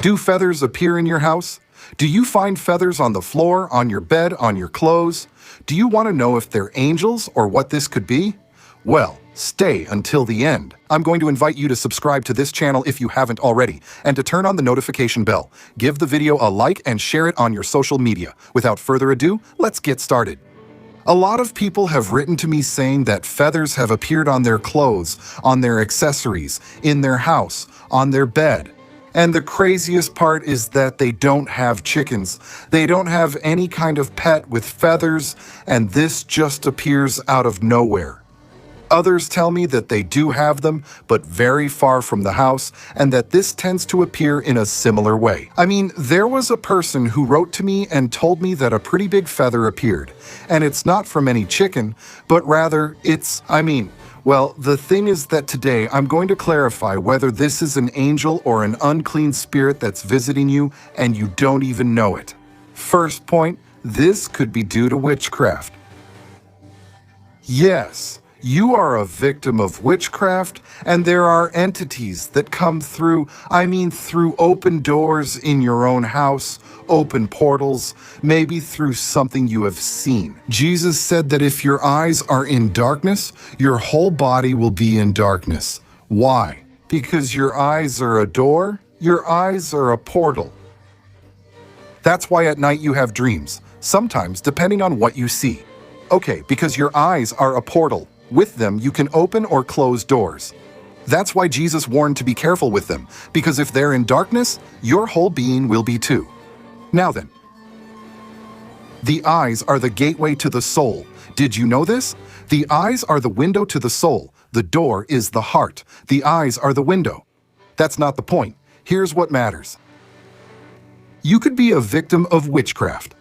Do feathers appear in your house? Do you find feathers on the floor, on your bed, on your clothes? Do you want to know if they're angels or what this could be? Well, stay until the end. I'm going to invite you to subscribe to this channel if you haven't already, and to turn on the notification bell. Give the video a like and share it on your social media. Without further ado, let's get started. A lot of people have written to me saying that feathers have appeared on their clothes, on their accessories, in their house, on their bed. And the craziest part is that they don't have chickens. They don't have any kind of pet with feathers, and this just appears out of nowhere. Others tell me that they do have them, but very far from the house, and that this tends to appear in a similar way. I mean, there was a person who wrote to me and told me that a pretty big feather appeared, and it's not from any chicken, but rather well, the thing is that today I'm going to clarify whether this is an angel or an unclean spirit that's visiting you and you don't even know it. First point, this could be due to witchcraft. Yes, you are a victim of witchcraft, and there are entities that come through open doors in your own house, open portals, maybe through something you have seen. Jesus said that if your eyes are in darkness, your whole body will be in darkness. Why? Because your eyes are a door, your eyes are a portal. That's why at night you have dreams, sometimes depending on what you see. Okay, because your eyes are a portal. With them, you can open or close doors. That's why Jesus warned to be careful with them, because if they're in darkness, your whole being will be too. Now then, the eyes are the gateway to the soul. Did you know this? The eyes are the window to the soul. The door is the heart. The eyes are the window. That's not the point. Here's what matters. You could be a victim of witchcraft.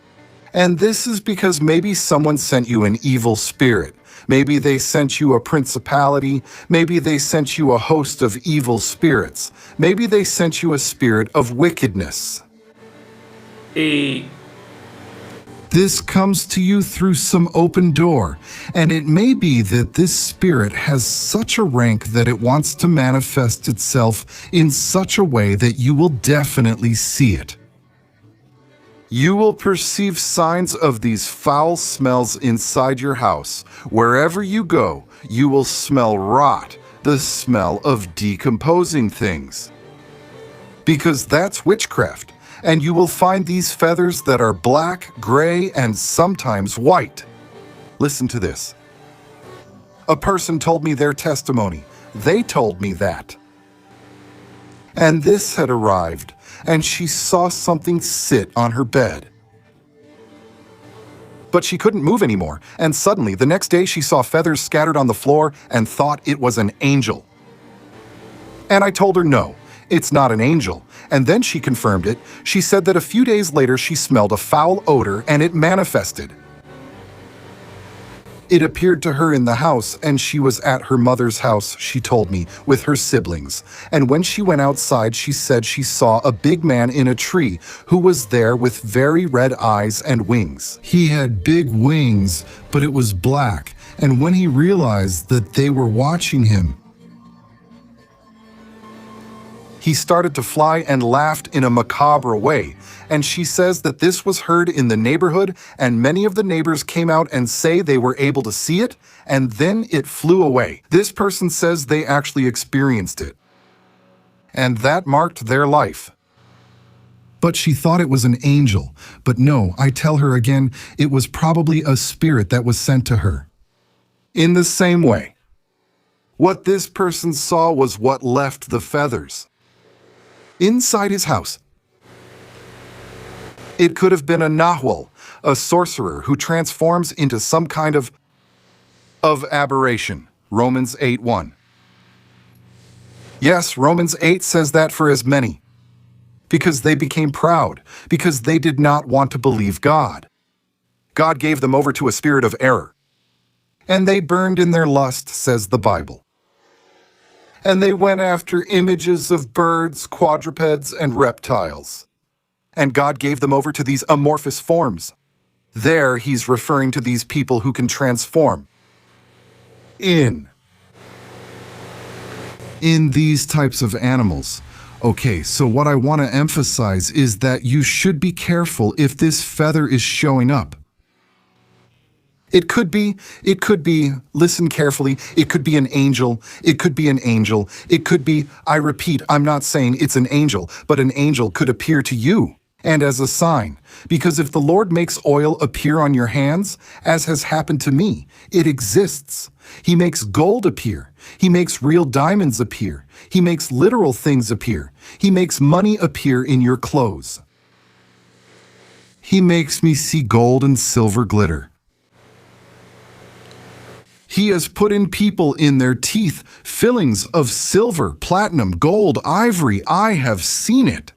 And this is because maybe someone sent you an evil spirit. Maybe they sent you a principality. Maybe they sent you a host of evil spirits. Maybe they sent you a spirit of wickedness. This comes to you through some open door, and it may be that this spirit has such a rank that it wants to manifest itself in such a way that you will definitely see it. You will perceive signs of these foul smells inside your house. Wherever you go, you will smell rot, the smell of decomposing things. Because that's witchcraft, and you will find these feathers that are black, gray, and sometimes white. Listen to this. A person told me their testimony. They told me that. And this had arrived, and she saw something sit on her bed. But she couldn't move anymore, and suddenly, the next day, she saw feathers scattered on the floor and thought it was an angel. And I told her no, it's not an angel, and then she confirmed it. She said that a few days later, she smelled a foul odor, and it manifested. It appeared to her in the house, and she was at her mother's house, she told me, with her siblings. And when she went outside, she said she saw a big man in a tree who was there with very red eyes and wings. He had big wings, but it was black, and when he realized that they were watching him, he started to fly and laughed in a macabre way, and she says that this was heard in the neighborhood, and many of the neighbors came out and say they were able to see it, and then it flew away. This person says they actually experienced it, and that marked their life. But she thought it was an angel, but no, I tell her again, it was probably a spirit that was sent to her. In the same way, what this person saw was what left the feathers inside his house. It could have been a Nahual, a sorcerer who transforms into some kind of aberration. Romans 8:1. Yes, Romans 8 says that for as many. Because they became proud, because they did not want to believe God. God gave them over to a spirit of error. And they burned in their lust, says the Bible. And they went after images of birds, quadrupeds, and reptiles. And God gave them over to these amorphous forms. There, he's referring to these people who can transform in these types of animals. Okay, so what I want to emphasize is that you should be careful if this feather is showing up. It could be, listen carefully, it could be an angel, it could be an angel, it could be, I repeat, I'm not saying it's an angel, but an angel could appear to you, and as a sign. Because if the Lord makes oil appear on your hands, as has happened to me, it exists. He makes gold appear. He makes real diamonds appear. He makes literal things appear. He makes money appear in your clothes. He makes me see gold and silver glitter. He has put in people in their teeth fillings of silver, platinum, gold, ivory. I have seen it.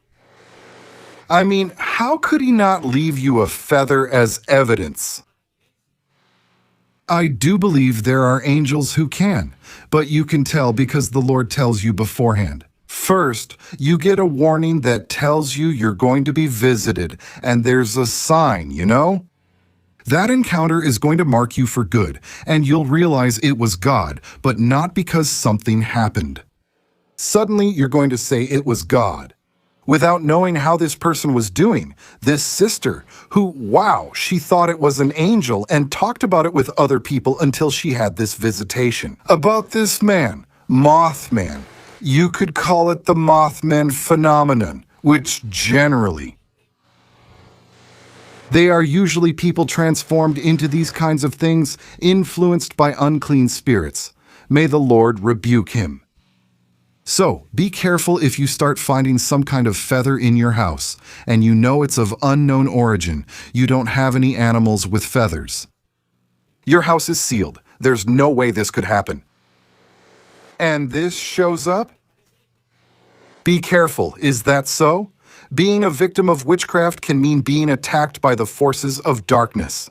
I mean, how could he not leave you a feather as evidence? I do believe there are angels who can, but you can tell because the Lord tells you beforehand. First, you get a warning that tells you you're going to be visited, and there's a sign, you know? That encounter is going to mark you for good, and you'll realize it was God, but not because something happened. Suddenly, you're going to say it was God, without knowing how this person was doing. This sister, who, wow, she thought it was an angel and talked about it with other people until she had this visitation. About this man, Mothman. You could call it the Mothman phenomenon, which generally, they are usually people transformed into these kinds of things, influenced by unclean spirits. May the Lord rebuke him. So, be careful if you start finding some kind of feather in your house, and you know it's of unknown origin. You don't have any animals with feathers. Your house is sealed. There's no way this could happen. And this shows up? Be careful, is that so? Being a victim of witchcraft can mean being attacked by the forces of darkness.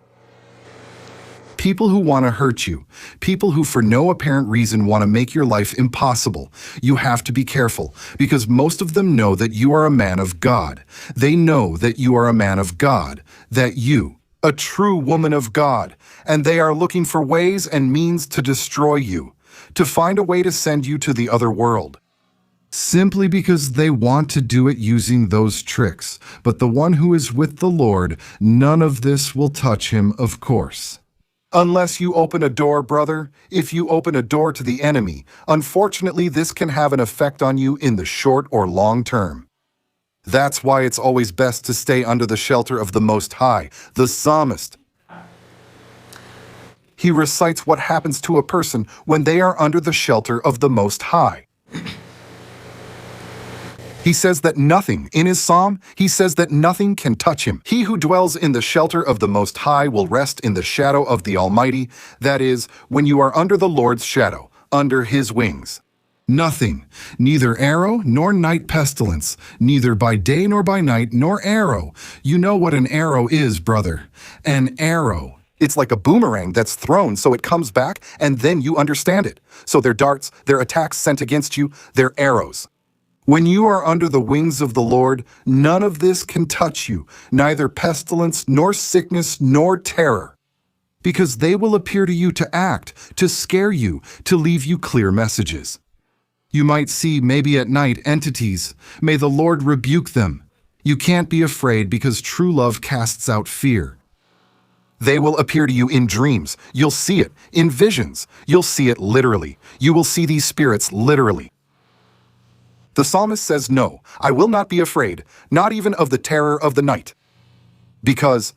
People who want to hurt you, people who for no apparent reason want to make your life impossible. You have to be careful, because most of them know that you are a man of God. They know that you are a man of God, that you, a true woman of God, and they are looking for ways and means to destroy you, to find a way to send you to the other world. Simply because they want to do it using those tricks. But the one who is with the Lord, none of this will touch him, of course. Unless you open a door, brother, if you open a door to the enemy, unfortunately this can have an effect on you in the short or long term. That's why it's always best to stay under the shelter of the Most High. The psalmist, he recites what happens to a person when they are under the shelter of the Most High. He says that nothing, in his psalm, he says that nothing can touch him. He who dwells in the shelter of the Most High will rest in the shadow of the Almighty. That is, when you are under the Lord's shadow, under his wings. Nothing, neither arrow nor night pestilence, neither by day nor by night, nor arrow. You know what an arrow is, brother. An arrow. It's like a boomerang that's thrown so it comes back, and then you understand it. So they're darts, they're attacks sent against you, they're arrows. When you are under the wings of the Lord, none of this can touch you, neither pestilence, nor sickness, nor terror, because they will appear to you to act, to scare you, to leave you clear messages. You might see, maybe at night, entities. May the Lord rebuke them. You can't be afraid because true love casts out fear. They will appear to you in dreams. You'll see it. In visions. You'll see it literally. You will see these spirits literally. The psalmist says, no, I will not be afraid, not even of the terror of the night. Because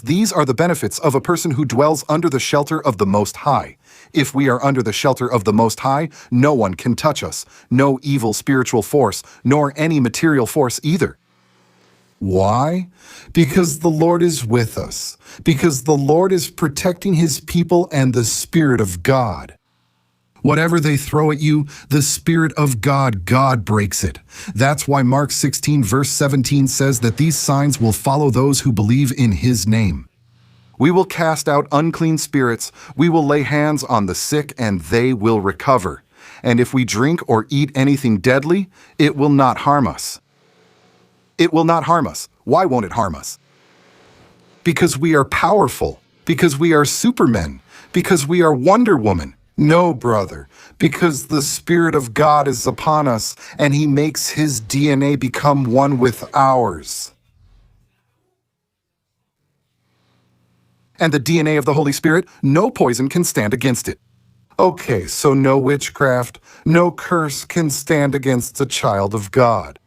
these are the benefits of a person who dwells under the shelter of the Most High. If we are under the shelter of the Most High, no one can touch us, no evil spiritual force, nor any material force either. Why? Because the Lord is with us, because the Lord is protecting his people and the Spirit of God. Whatever they throw at you, the Spirit of God, God breaks it. That's why Mark 16 verse 17 says that these signs will follow those who believe in his name. We will cast out unclean spirits, we will lay hands on the sick, and they will recover. And if we drink or eat anything deadly, it will not harm us. It will not harm us. Why won't it harm us? Because we are powerful, because we are supermen, because we are Wonder Woman. No, brother, because the Spirit of God is upon us, and He makes His DNA become one with ours. And the DNA of the Holy Spirit, no poison can stand against it. Okay, so no witchcraft, no curse can stand against the child of God.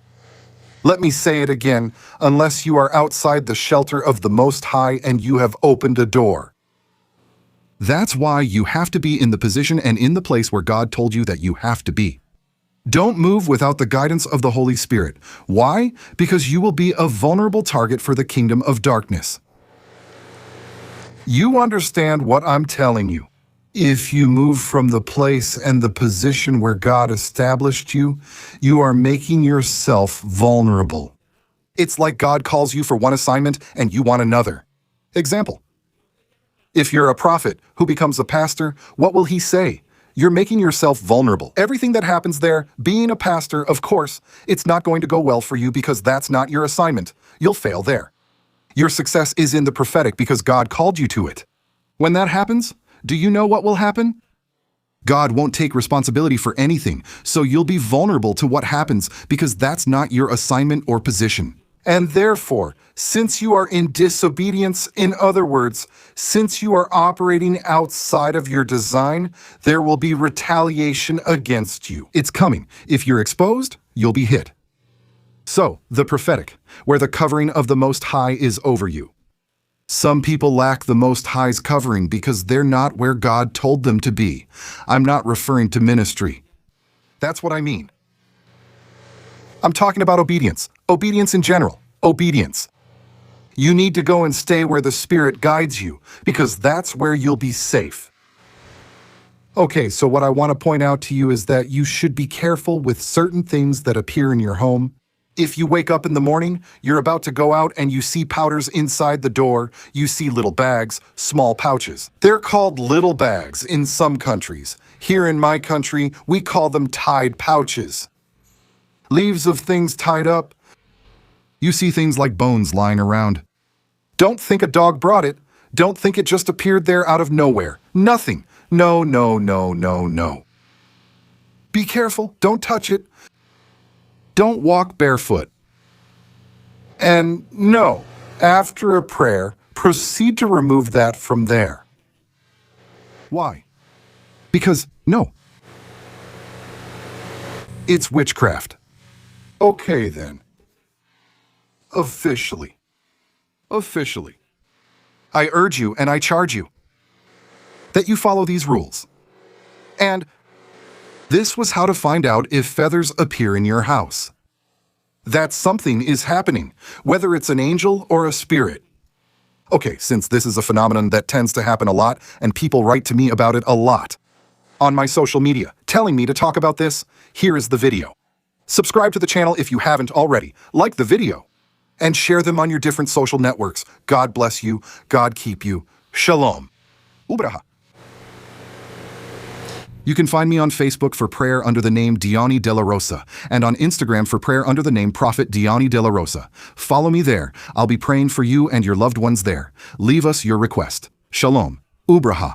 Let me say it again, unless you are outside the shelter of the Most High and you have opened a door. That's why you have to be in the position and in the place where God told you that you have to be. Don't move without the guidance of the Holy Spirit. Why? Because you will be a vulnerable target for the kingdom of darkness. You understand what I'm telling you. If you move from the place and the position where God established you, you are making yourself vulnerable. It's like God calls you for one assignment and you want another. Example. If you're a prophet who becomes a pastor, what will he say? You're making yourself vulnerable. Everything that happens there, being a pastor, of course, it's not going to go well for you because that's not your assignment. You'll fail there. Your success is in the prophetic because God called you to it. When that happens, do you know what will happen? God won't take responsibility for anything, so you'll be vulnerable to what happens because that's not your assignment or position. And therefore, since you are in disobedience, in other words, since you are operating outside of your design, there will be retaliation against you. It's coming. If you're exposed, you'll be hit. So, the prophetic, where the covering of the Most High is over you. Some people lack the Most High's covering because they're not where God told them to be. I'm not referring to ministry. That's what I mean. I'm talking about obedience. Obedience in general. Obedience. You need to go and stay where the Spirit guides you, because that's where you'll be safe. Okay, so what I want to point out to you is that you should be careful with certain things that appear in your home. If you wake up in the morning, you're about to go out and you see powders inside the door, you see little bags, small pouches. They're called little bags in some countries. Here in my country, we call them tied pouches. Leaves of things tied up. You see things like bones lying around. Don't think a dog brought it. Don't think it just appeared there out of nowhere. Nothing. No, no, no, no, no. Be careful. Don't touch it. Don't walk barefoot. And no, after a prayer, proceed to remove that from there. Why? Because no. It's witchcraft. Okay then. Officially. I urge you and I charge you that you follow these rules. And this was how to find out if feathers appear in your house. That something is happening, whether it's an angel or a spirit. Okay, since this is a phenomenon that tends to happen a lot and people write to me about it a lot on my social media, telling me to talk about this, here is the video. Subscribe to the channel if you haven't already, like the video, and share them on your different social networks. God bless you. God keep you. Shalom. Ubraha. You can find me on Facebook for prayer under the name Diani De La Rosa, and on Instagram for prayer under the name Prophet Diani De La Rosa. Follow me there. I'll be praying for you and your loved ones there. Leave us your request. Shalom. Ubraha.